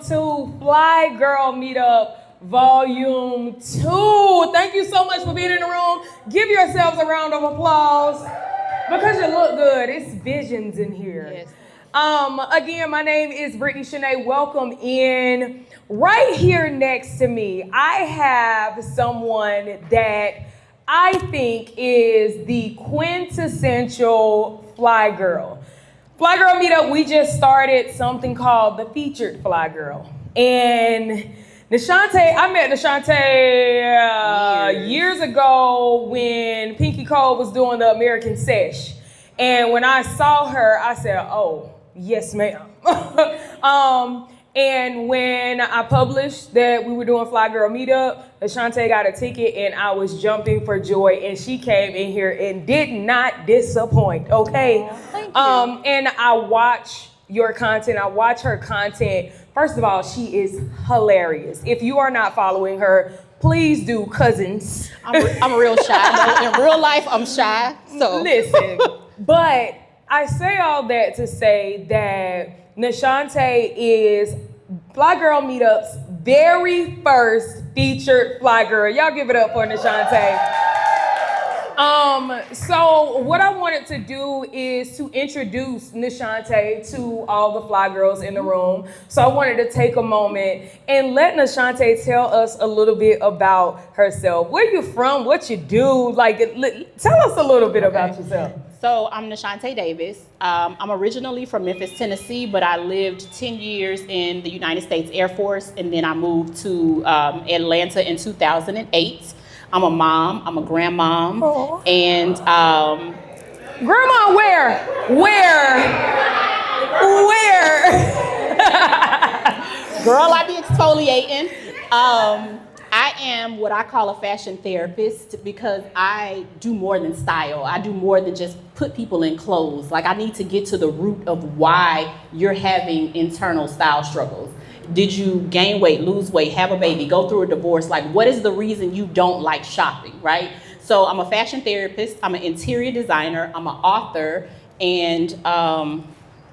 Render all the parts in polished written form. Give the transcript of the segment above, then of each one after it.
to Fly Girl Meetup Volume 2. Thank you so much for being in the room. Give yourselves a round of applause because you look good. It's visions in here. Yes. Again, my name is Brittaney Shanae. Welcome in. Right here next to me, I have someone that I think is the quintessential Fly Girl. Fly Girl Meetup, we just started something called the Featured Fly Girl. And NeShanta, I met NeShanta years ago when Pinky Cole was doing the American Sesh. And when I saw her, I said, oh, yes, ma'am. And when I published that we were doing Fly Girl Meetup, NeShanta got a ticket and I was jumping for joy, and she came in here and did not disappoint, okay? Thank you. And I watch your content, I watch her content. First of all, she is hilarious. If you are not following her, please do, cousins. I'm real shy. In real life, I'm shy, so. Listen, but I say all that to say that NeShanta is Fly Girl Meetup's very first featured Fly Girl. Y'all give it up for NeShanta. So what I wanted to do is to introduce NeShanta to all the Fly Girls in the room. So I wanted to take a moment and let NeShanta tell us a little bit about herself. Where you from? What you do? Like, tell us a little bit about yourself. So I'm NeShanta Davis. I'm originally from Memphis, Tennessee, but I lived 10 years in the United States Air Force, and then I moved to Atlanta in 2008. I'm a mom, I'm a grandmom, Aww. and Grandma, where? Girl, I be exfoliating. I am what I call a fashion therapist because I do more than style. I do more than just put people in clothes. Like, I need to get to the root of why you're having internal style struggles. Did you gain weight, lose weight, have a baby, go through a divorce? Like, what is the reason you don't like shopping, right? So I'm a fashion therapist, I'm an interior designer, I'm an author, and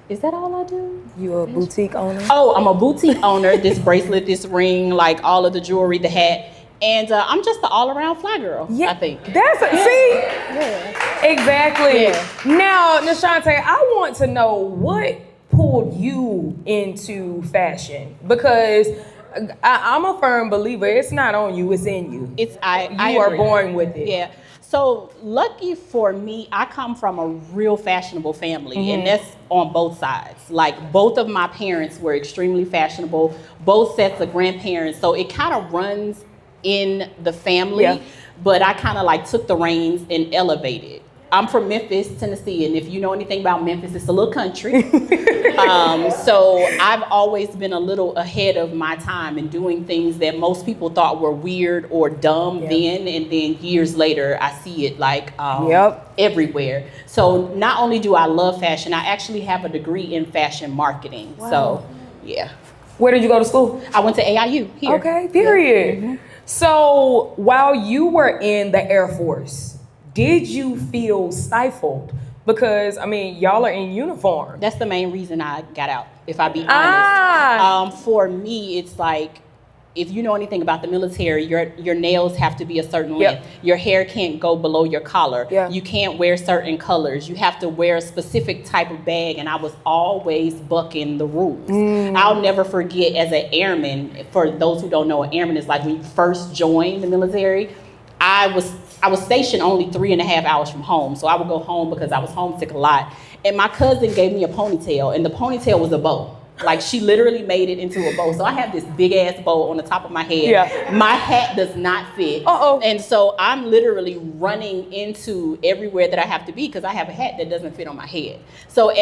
is that all I do? You a boutique owner? Oh, I'm a boutique owner. This bracelet, this ring, like all of the jewelry, the hat. And I'm just an all-around fly girl, I think. See? Yeah. Exactly. Yeah. Now, NeShanta, I want to know what pulled you into fashion, because I'm a firm believer, it's not on you, it's in you. I are agree. born with it. Yeah. So lucky for me, I come from a real fashionable family, and that's on both sides. Like, both of my parents were extremely fashionable, both sets of grandparents. So it kind of runs in the family, but I kind of like took the reins and elevated. I'm from Memphis, Tennessee, and if you know anything about Memphis, it's a little country. So I've always been a little ahead of my time in doing things that most people thought were weird or dumb then, and then years later, I see it like everywhere. So not only do I love fashion, I actually have a degree in fashion marketing. Wow. So, yeah. Where did you go to school? I went to AIU here. Okay, period. Yeah. So while you were in the Air Force, did you feel stifled? Because, I mean, y'all are in uniform. That's the main reason I got out, if I be honest. For me, it's like, if you know anything about the military, your nails have to be a certain length. Your hair can't go below your collar. You can't wear certain colors. You have to wear a specific type of bag, and I was always bucking the rules. I'll never forget, as an airman, for those who don't know, an airman is like when you first join the military, I was stationed only 3.5 hours from home. So I would go home because I was homesick a lot. And my cousin gave me a ponytail, and the ponytail was a bow. Like, she literally made it into a bow. So I have this big ass bow on the top of my head. My hat does not fit. And so I'm literally running into everywhere that I have to be because I have a hat that doesn't fit on my head. So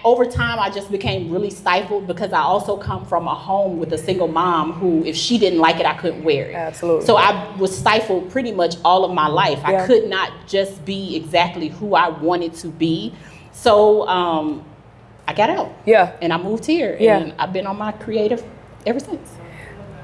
over time, I just became really stifled because I also come from a home with a single mom who, if she didn't like it, I couldn't wear it. Absolutely. So I was stifled pretty much all of my life. I could not just be exactly who I wanted to be. So I got out. And I moved here. And I've been on my creative ever since.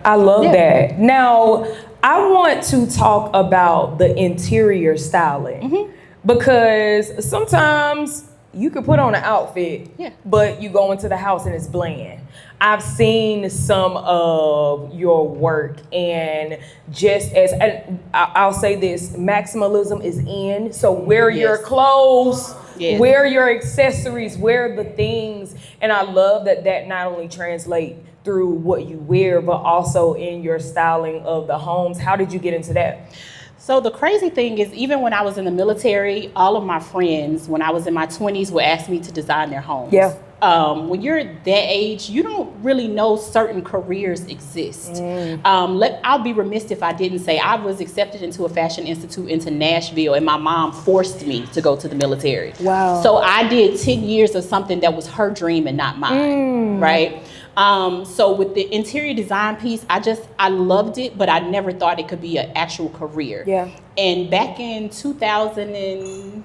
I love that. Now, I want to talk about the interior styling because sometimes you could put on an outfit, but you go into the house and it's bland. I've seen some of your work, and just as, and I'll say this, maximalism is in. So wear your clothes, wear your accessories, wear the things. And I love that not only translate through what you wear, but also in your styling of the homes. How did you get into that? So the crazy thing is, even when I was in the military, all of my friends, when I was in my 20s, would ask me to design their homes. Yeah. When you're that age, you don't really know certain careers exist. I'll be remiss if I didn't say I was accepted into a fashion institute into Nashville, and my mom forced me to go to the military. Wow. So I did 10 years of something that was her dream and not mine, right? So with the interior design piece, I loved it, but I never thought it could be an actual career. Yeah. And back in 2010,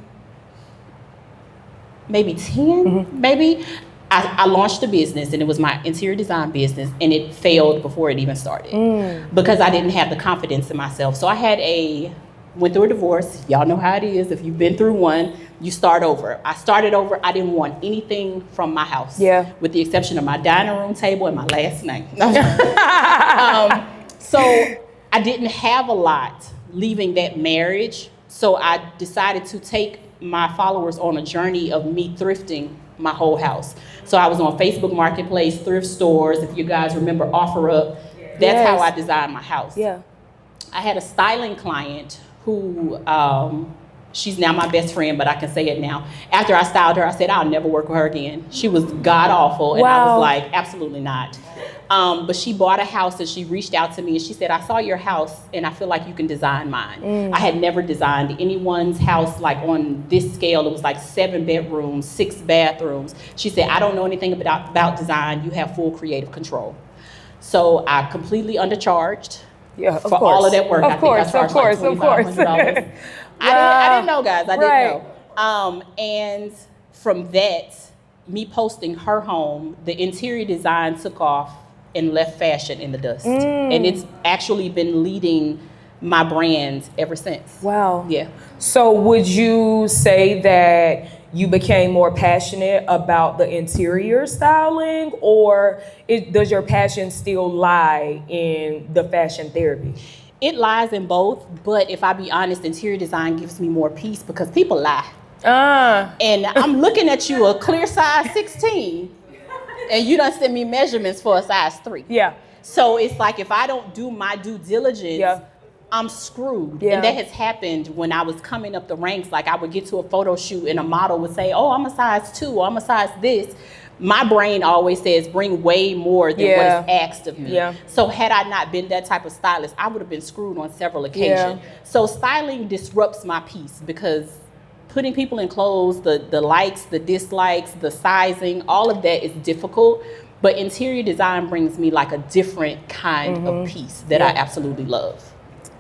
maybe, I launched a business, and it was my interior design business, and it failed before it even started because I didn't have the confidence in myself. So went through a divorce. Y'all know how it is. If you've been through one, you start over. I started over. I didn't want anything from my house, with the exception of my dining room table and my last name. So I didn't have a lot leaving that marriage. So I decided to take my followers on a journey of me thrifting my whole house. So I was on Facebook Marketplace, thrift stores. If you guys remember OfferUp, that's how I designed my house. Yeah. I had a styling client who, she's now my best friend, but I can say it now. After I styled her, I said, I'll never work with her again. She was god awful. And I was like, absolutely not. But she bought a house, and she reached out to me, and she said, I saw your house and I feel like you can design mine. I had never designed anyone's house like on this scale. It was like 7 bedrooms, 6 bathrooms. She said, I don't know anything about design. You have full creative control. So I completely undercharged for all of that work. I think I charged like $2,500. I didn't know, guys. I didn't know. And from that, me posting her home, the interior design took off and left fashion in the dust. And it's actually been leading my brand ever since. Wow. Yeah. So would you say that you became more passionate about the interior styling, or does your passion still lie in the fashion therapy? It lies in both, but if I be honest, interior design gives me more peace because people lie. And I'm looking at you a clear size 16, and you done send me measurements for a size 3. Yeah. So it's like, if I don't do my due diligence, I'm screwed. And that has happened when I was coming up the ranks. Like, I would get to a photo shoot and a model would say, oh, I'm a size 2, or I'm a size this. My brain always says bring way more than what is asked of me. So had I not been that type of stylist, I would have been screwed on several occasions. So styling disrupts my piece, because putting people in clothes, the likes, the dislikes, the sizing, all of that is difficult. But interior design brings me like a different kind of piece that I absolutely love.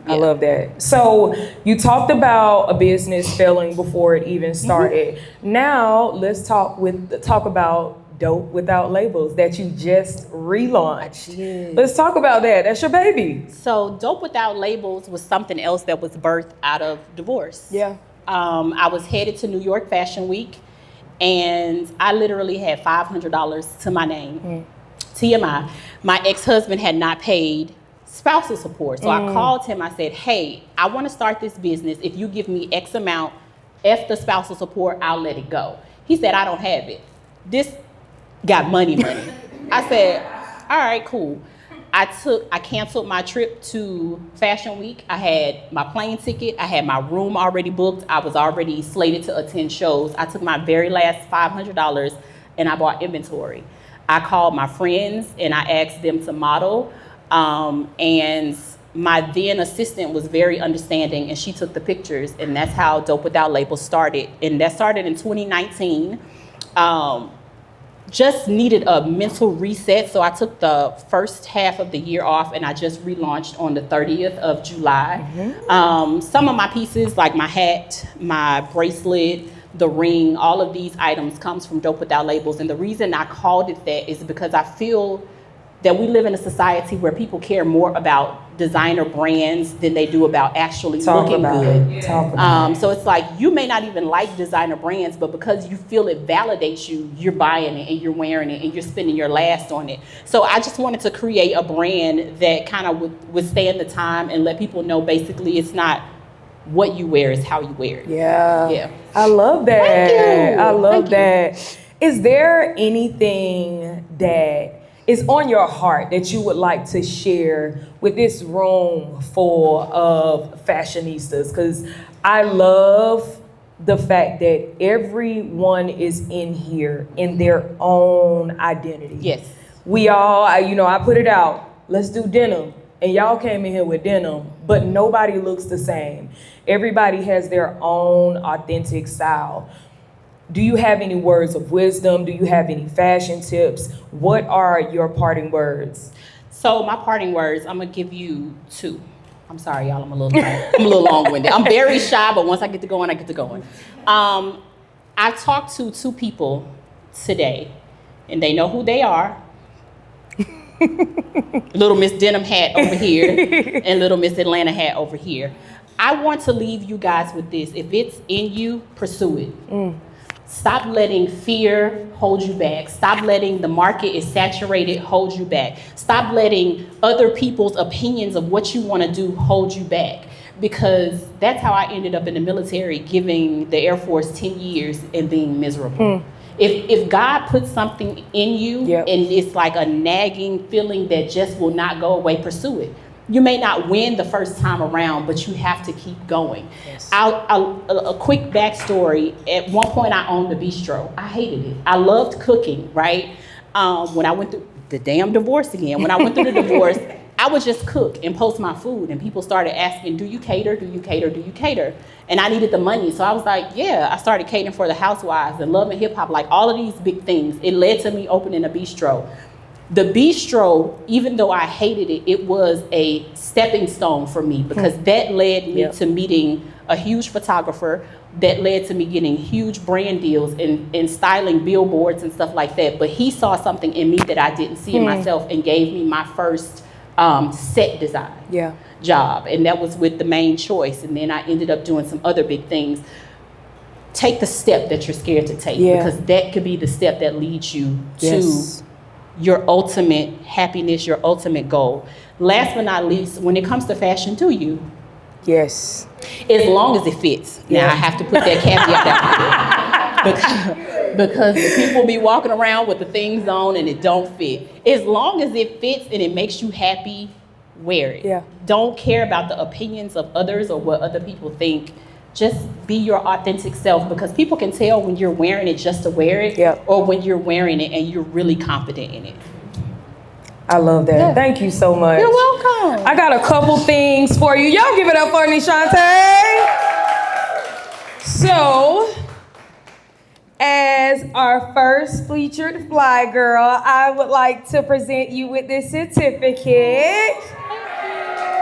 I love that. So you talked about a business failing before it even started. Now let's talk about Dope Without Labels that you just relaunched. Let's talk about that. That's your baby. So Dope Without Labels was something else that was birthed out of divorce. Yeah. I was headed to New York Fashion Week, and I literally had $500 to my name. TMI. My ex-husband had not paid spousal support. So I called him. I said, hey, I want to start this business. If you give me X amount, F the spousal support, I'll let it go. He said, I don't have it. This got money. I said, all right, cool. I canceled my trip to Fashion Week. I had my plane ticket. I had my room already booked. I was already slated to attend shows. I took my very last $500 and I bought inventory. I called my friends and I asked them to model. And my then assistant was very understanding, and she took the pictures, and that's how Dope Without Labels started. And that started in 2019. Just needed a mental reset. So I took the first half of the year off, and I just relaunched on the 30th of July. Some of my pieces, like my hat, my bracelet, the ring, all of these items comes from Dope Without Labels. And the reason I called it that is because I feel that we live in a society where people care more about designer brands than they do about actually looking good. So it's like, you may not even like designer brands, but because you feel it validates you, you're buying it and you're wearing it and you're spending your last on it. So I just wanted to create a brand that kind of would withstand the time and let people know basically it's not what you wear, it's how you wear it. Yeah. I love that. Thank you. I love that. Is there anything that is on your heart that you would like to share with this room full of fashionistas? Because I love the fact that everyone is in here in their own identity. Yes. We all, I put it out, let's do denim. And y'all came in here with denim, but nobody looks the same. Everybody has their own authentic style. Do you have any words of wisdom? Do you have any fashion tips? What are your parting words? So my parting words, I'm gonna give you 2. I'm sorry, y'all, I'm a little long-winded. I'm very shy, but once I get to going, I get to going. I talked to 2 people today, and they know who they are. Little Miss Denim hat over here, and Little Miss Atlanta hat over here. I want to leave you guys with this. If it's in you, pursue it. Stop letting fear hold you back. Stop letting the market is saturated hold you back. Stop letting other people's opinions of what you want to do hold you back. Because that's how I ended up in the military, giving the Air Force 10 years and being miserable. If God puts something in you and it's like a nagging feeling that just will not go away, pursue it. You may not win the first time around, but you have to keep going. Yes. A quick backstory. At one point, I owned a bistro. I hated it. I loved cooking, right? When I went through the damn divorce again, when I went through the divorce, I would just cook and post my food. And people started asking, do you cater? Do you cater? Do you cater? And I needed the money. So I was like, yeah, I started catering for the housewives and Love and Hip Hop, like all of these big things. It led to me opening a bistro. The bistro, even though I hated it, it was a stepping stone for me because that led me to meeting a huge photographer, that led to me getting huge brand deals and styling billboards and stuff like that. But he saw something in me that I didn't see in myself and gave me my first set design job. And that was with The Main Choice. And then I ended up doing some other big things. Take the step that you're scared to take because that could be the step that leads you to your ultimate happiness, your ultimate goal. Last but not least, when it comes to fashion, do you? Yes. As long as it fits. Now, I have to put that caveat out there. Because the people be walking around with the things on and it don't fit. As long as it fits and it makes you happy, wear it. Yeah. Don't care about the opinions of others or what other people think. Just be your authentic self because people can tell when you're wearing it just to wear it or when you're wearing it and you're really confident in it. I love that. Yeah. Thank you so much. You're welcome. I got a couple things for you. Y'all give it up for NeShanta. So, as our first featured Fly Girl, I would like to present you with this certificate.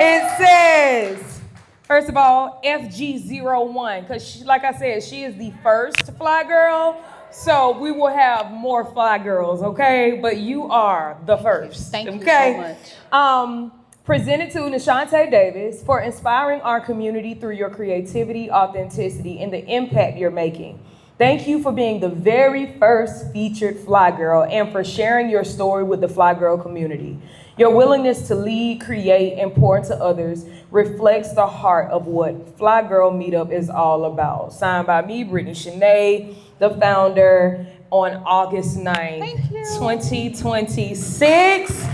It says, first of all, FG01, because like I said, she is the first Fly Girl, so we will have more Fly Girls, okay? But you are the first. Thank you so much. Presented to NeShanta Davis for inspiring our community through your creativity, authenticity, and the impact you're making. Thank you for being the very first featured Fly Girl and for sharing your story with the Fly Girl community. Your willingness to lead, create, and pour into others reflects the heart of what Fly Girl Meetup is all about. Signed by me, Brittaney Shanae, the founder, on August 9th, 2026.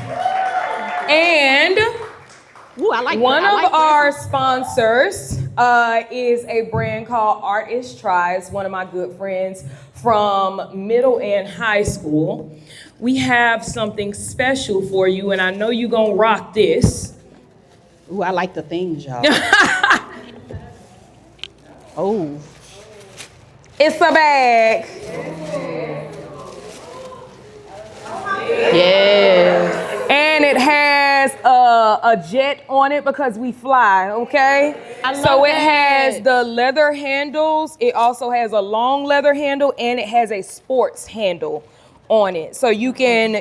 And one of our sponsors is a brand called Artist Tries, one of my good friends from middle and high school. We have something special for you, and I know you're gonna rock this. Ooh, I like the things, y'all. Oh. It's a bag. Yes. And it has a jet on it because we fly, okay? So it has the leather handles. It also has a long leather handle, and it has a sports handle on it. So you can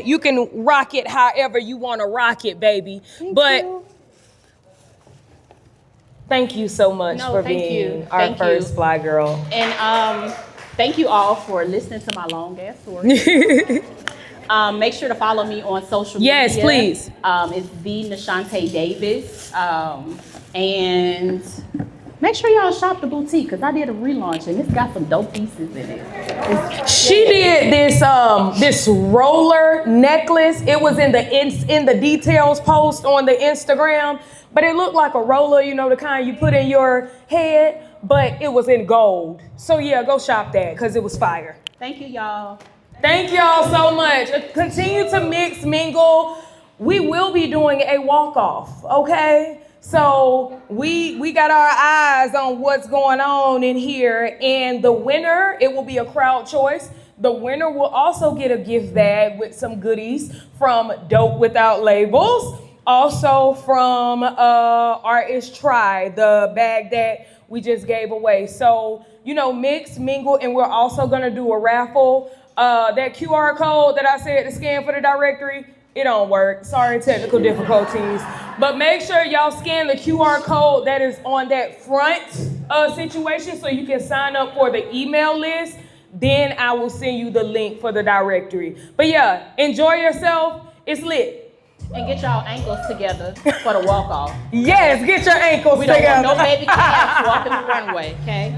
rock it however you want to rock it, baby. Thank you so much for being our first Fly Girl. And thank you all for listening to my long ass story. Make sure to follow me on social media. Yes, please. It's the NeShanta Davis. And make sure y'all shop the boutique because I did a relaunch and it's got some dope pieces in it. She did this roller necklace. It was in the details post on the Instagram, but it looked like a roller, you know, the kind you put in your head, but it was in gold. So yeah, go shop that because it was fire. Thank you, y'all. Thank y'all so much. Continue to mix, mingle. We will be doing a walk-off, okay? So we got our eyes on what's going on in here, and the winner, it will be a crowd choice. The winner will also get a gift bag with some goodies from Dope Without Labels. Also from Artist Try, the bag that we just gave away. So, you know, mix, mingle, and we're also gonna do a raffle. That QR code that I said to scan for the directory, it don't work. Sorry, technical difficulties. But make sure y'all scan the QR code that is on that front situation so you can sign up for the email list. Then I will send you the link for the directory. But yeah, enjoy yourself. It's lit. And get y'all ankles together for the walk-off. Yes, get your ankles together. We don't want no baby calves walking the runway, okay?